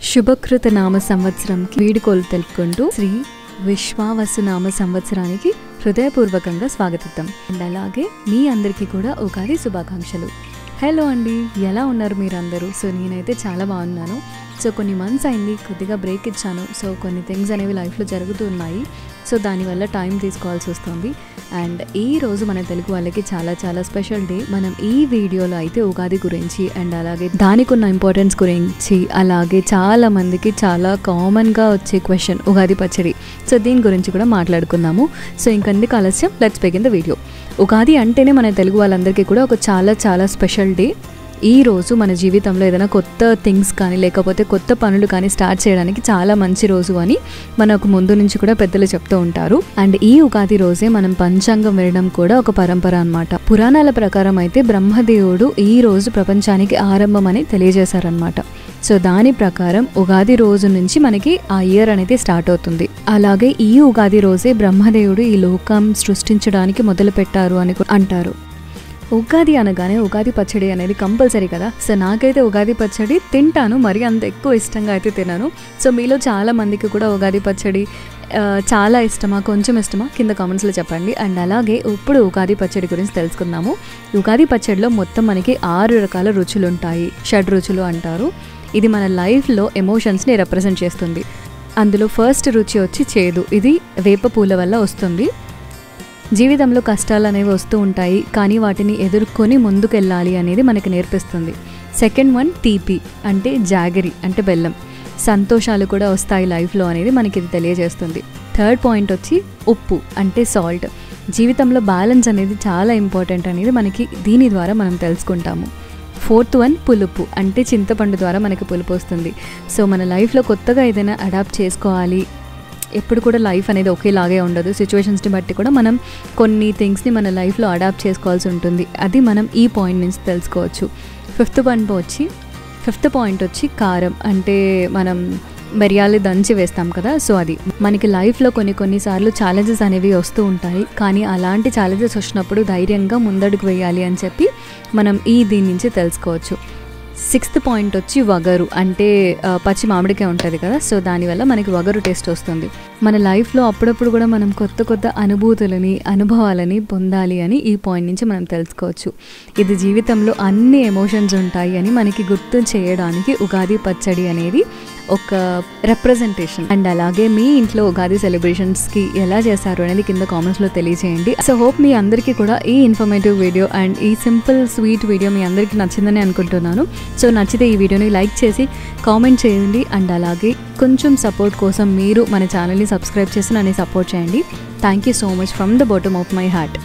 శుభకృత నామ సంవత్సరంకి వీడుకోలు తెలుపుకుంటూ శ్రీ విశ్వావసు నామ సంవత్సరానికి హృదయపూర్వకంగా స్వాగతిద్దాం. అండ్ అలాగే మీ అందరికీ కూడా ఉగాది శుభాకాంక్షలు. హలో అండి, ఎలా ఉన్నారు మీరందరూ? సో నేనైతే చాలా బాగున్నాను. సో కొన్ని మంత్స్ అయింది, కొద్దిగా బ్రేక్ ఇచ్చాను. సో కొన్ని థింగ్స్ అనేవి లైఫ్లో జరుగుతూ ఉన్నాయి. సో దానివల్ల టైం తీసుకోవాల్సి వస్తుంది. అండ్ ఈరోజు మన తెలుగు వాళ్ళకి చాలా చాలా స్పెషల్ డే. మనం ఈ వీడియోలో అయితే ఉగాది గురించి అండ్ అలాగే దానికి ఉన్న ఇంపార్టెన్స్ గురించి, అలాగే చాలా మందికి చాలా కామన్గా వచ్చే క్వశ్చన్ ఉగాది పచ్చడి, సో దీని గురించి కూడా మాట్లాడుకుందాము. సో ఇంకెందుకు ఆలస్యం, let's begin the video. Ugadi అంటేనే మన తెలుగు వాళ్ళందరికీ కూడా ఒక చాలా చాలా స్పెషల్ డే. ఈ రోజు మన జీవితంలో ఏదైనా కొత్త థింగ్స్ కానీ లేకపోతే కొత్త పనులు కానీ స్టార్ట్ చేయడానికి చాలా మంచి రోజు అని మనకు ముందు నుంచి కూడా పెద్దలు చెప్తూ ఉంటారు. అండ్ ఈ ఉగాది రోజే మనం పంచాంగం వినడం కూడా ఒక పరంపర అన్నమాట. పురాణాల ప్రకారం అయితే బ్రహ్మదేవుడు ఈ రోజు ప్రపంచానికి ఆరంభం అని తెలియజేశారనమాట. సో దాని ప్రకారం ఉగాది రోజు నుంచి మనకి ఆ ఇయర్ అనేది స్టార్ట్ అవుతుంది. అలాగే ఈ ఉగాది రోజే బ్రహ్మదేవుడు ఈ లోకం సృష్టించడానికి మొదలు పెట్టారు అని అంటారు. ఉగాది అనగానే ఉగాది పచ్చడి అనేది కంపల్సరీ కదా. సో నాకైతే ఉగాది పచ్చడి తింటాను, మరి అంత ఎక్కువ ఇష్టంగా అయితే తిన్నాను. సో మీలో చాలా మందికి కూడా ఉగాది పచ్చడి చాలా ఇష్టమా, కొంచెం ఇష్టమా, కింద కామెంట్స్లో చెప్పండి. అండ్ అలాగే ఇప్పుడు ఉగాది పచ్చడి గురించి తెలుసుకుందాము. ఉగాది పచ్చడిలో మొత్తం మనకి 6 రకాల రుచులు ఉంటాయి. షడ్ రుచులు అంటారు. ఇది మన లైఫ్లో ఎమోషన్స్ని రిప్రజెంట్ చేస్తుంది. అందులో ఫస్ట్ రుచి వచ్చి చేదు. ఇది వేప పూల వల్ల వస్తుంది. జీవితంలో కష్టాలు అనేవి వస్తూ ఉంటాయి, కానీ వాటిని ఎదుర్కొని ముందుకెళ్ళాలి అనేది మనకి నేర్పిస్తుంది. సెకండ్ వన్ తీపి, అంటే జాగరి, అంటే బెల్లం. సంతోషాలు కూడా వస్తాయి లైఫ్లో అనేది మనకి ఇది తెలియజేస్తుంది. థర్డ్ పాయింట్ వచ్చి ఉప్పు, అంటే సాల్ట్. జీవితంలో బ్యాలెన్స్ అనేది చాలా ఇంపార్టెంట్ అనేది మనకి దీని ద్వారా మనం తెలుసుకుంటాము. ఫోర్త్ వన్ పులుపు, అంటే చింతపండు ద్వారా మనకి పులుపు వస్తుంది. సో మన లైఫ్లో కొత్తగా ఏదైనా అడాప్ట్ చేసుకోవాలి. ఎప్పుడు కూడా లైఫ్ అనేది ఒకేలాగే ఉండదు. సిచ్యువేషన్స్ని బట్టి కూడా మనం కొన్ని థింగ్స్ని మన లైఫ్లో అడాప్ట్ చేసుకోవాల్సి ఉంటుంది. అది మనం ఈ పాయింట్ నుంచి తెలుసుకోవచ్చు. ఫిఫ్త్ పాయింట్ వచ్చి కారం, అంటే మనం మిరియాలు దంచి వేస్తాం కదా. సో అది మనకి లైఫ్లో కొన్నిసార్లు ఛాలెంజెస్ అనేవి వస్తూ ఉంటాయి, కానీ అలాంటి ఛాలెంజెస్ వచ్చినప్పుడు ధైర్యంగా ముందడుగు వేయాలి అని చెప్పి మనం దీని నుంచి తెలుసుకోవచ్చు. సిక్స్త్ పాయింట్ వచ్చి వగరు, అంటే పచ్చి మామిడికాయ ఉంటుంది కదా. సో దానివల్ల మనకి వగరు టేస్ట్ వస్తుంది. మన లైఫ్లో అప్పుడప్పుడు కూడా మనం కొత్త కొత్త అనుభవాలని పొందాలి అని ఈ పాయింట్ నుంచి మనం తెలుసుకోవచ్చు. ఇది జీవితంలో అన్ని ఎమోషన్స్ ఉంటాయి అని మనకి గుర్తు చేయడానికి ఉగాది పచ్చడి అనేది ఒక రిప్రజెంటేషన్. అండ్ అలాగే మీ ఇంట్లో ఉగాది సెలబ్రేషన్స్కి ఎలా చేశారు అనేది కింద కామెంట్స్లో తెలియజేయండి. సో హోప్ మీ అందరికీ కూడా ఈ ఇన్ఫర్మేటివ్ వీడియో అండ్ ఈ సింపుల్ స్వీట్ వీడియో మీ అందరికీ నచ్చిందని అనుకుంటున్నాను. సో నచ్చితే ఈ వీడియోని లైక్ చేసి కామెంట్ చేయండి. అండ్ అలాగే కొంచెం సపోర్ట్ కోసం మీరు మన ఛానల్ని సబ్స్క్రైబ్ చేసి నన్ను సపోర్ట్ చేయండి. Thank you so much from the bottom of my heart.